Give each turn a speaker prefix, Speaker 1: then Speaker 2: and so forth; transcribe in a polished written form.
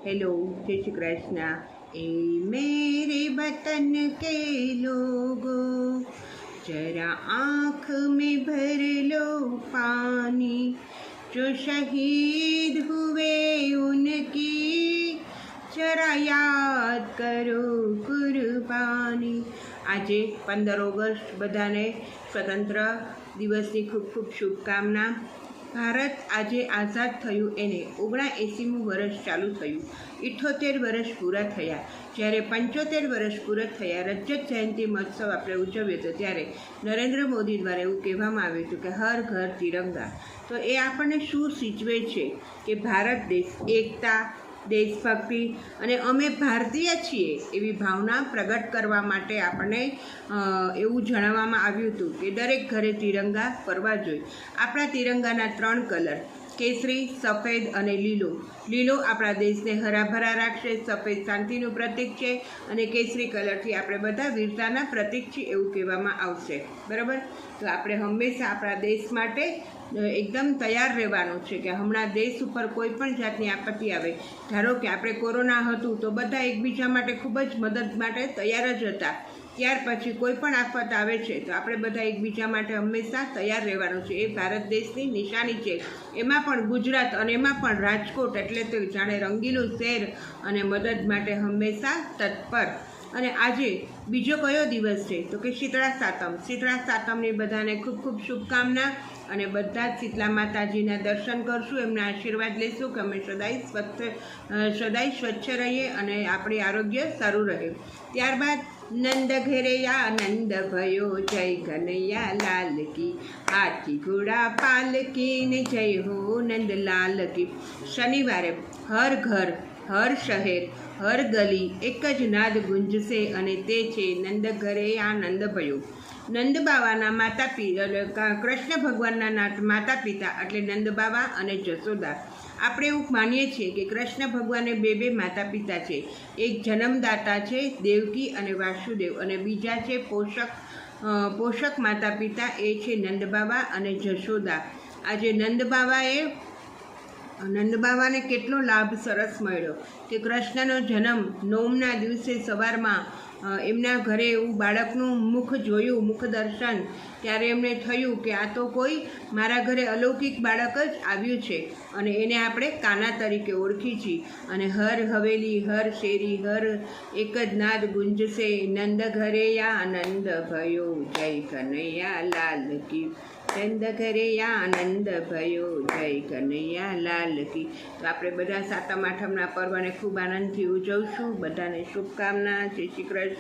Speaker 1: Hello, जय श्री कृष्णा। ए मेरे वतन के लोगों, जरा आँख में भर लो पानी, जो शहीद हुए उनकी जरा याद करो कुर्बानी। આજે 15 ઓગસ્ટ બધાને સ્વતંત્ર દિવસની ખૂબ ખૂબ શુભકામના। ભારત આજે આઝાદ થયું એને 79મું વર્ષ ચાલુ થયું, 78 વર્ષ પૂરા થયા। જ્યારે 75 વર્ષ પૂરા થયા, રજત જયંતિ મહોત્સવ આપણે ઉજવ્યો હતો, ત્યારે નરેન્દ્ર મોદી દ્વારા એવું કહેવામાં આવ્યું હતું કે હર ઘર તિરંગા। તો એ આપણને શું સૂચવે છે કે ભારત દેશ એકતા, દેશભક્તિ અને અમે ભારતીય છીએ એવી ભાવના પ્રગટ કરવા માટે આપણને એવું જણાવવામાં આવ્યું હતું કે દરેક ઘરે તિરંગા ફરવા જોઈએ। આપણા તિરંગાના 3 કલર, કેસરી, સફેદ અને લીલો। લીલો આપણા દેશને હરાભરા રાખશે, સફેદ શાંતિનું પ્રતીક છે અને કેસરી કલરથી આપણે બધા વીરતાના પ્રતીક છે એવું કહેવામાં આવશે, બરાબર। તો આપણે હંમેશા આપણા દેશ માટે એકદમ તૈયાર રહેવાનું છે કે હમણાં દેશ ઉપર કોઈ પણ જાતની આપત્તિ આવે, ધારો કે આપણે કોરોના હતું તો બધા એકબીજા માટે ખૂબ જ મદદ માટે તૈયાર જ હતા, ત્યાર પછી કોઈ પણ આફત આવે છે તો આપણે બધા એકબીજા માટે હંમેશા તૈયાર રહેવાનું છે। એ ભારત દેશની નિશાની છે। એમાં પણ ગુજરાત અને એમાં પણ રાજકોટ એટલે તો જાણે રંગીલું શહેર અને મદદ માટે હંમેશા તત્પર। અને આજે બીજો કયો દિવસ છે તો કે શીતળા સાતમ। શીતળા સાતમની બધાને ખૂબ ખૂબ શુભકામના અને બધા જ શીતલા માતાજીના દર્શન કરશું, એમના આશીર્વાદ લેશું કે અમે સદાય સ્વચ્છ રહીએ અને આપણું આરોગ્ય સારું રહે। ત્યારબાદ નંદ ઘેરયા નંદ ભયો, જય કનૈયા લાલ કી, હાથી ઘોડા પાલકી ને જય હો નંદલાલ કી। શનિવારે હર ઘર, હર શહેર, હર ગલી એક જ નાદ ગુંજશે અને તે છે નંદ ઘરે આનંદ ભયો। નંદ બાવાના માતા પિતા, કૃષ્ણ ભગવાનના માતા પિતા એટલે નંદ બાવા અને જશોદા। આપણે એવું માનીએ છીએ કે કૃષ્ણ ભગવાને બે માતા પિતા છે, એક જન્મદાતા છે દેવકી અને વાસુદેવ, અને બીજા છે પોષક માતા પિતા, એ છે નંદ બાવા અને જશોદા। આજે નંદ બાવાને કેટલો લાભ સરસ મળ્યો કે કૃષ્ણનો જન્મ 9મના દિવસે સવારમાં એમના ઘરે એવું બાળકનું મુખ જોયું, મુખ દર્શન, ત્યારે એમને થયું કે આ તો કોઈ મારા ઘરે અલૌકિક બાળક જ આવ્યું છે અને એને આપણે કાના તરીકે ઓળખી છીએ। અને હર હવેલી, હર શેરી, હર એક જ નાદ ગુંજશે, નંદ ઘરે આનંદ ભયો, જય કનૈયા લાલ કી, નંદ ઘરે આનંદ ભયો, જય કનૈયા લાલ કી। તો આપણે બધા સાતમ આઠમના પર્વને ખૂબ આનંદથી ઉજવશું। બધાને શુભકામના। જય શ્રી કૃષ્ણ।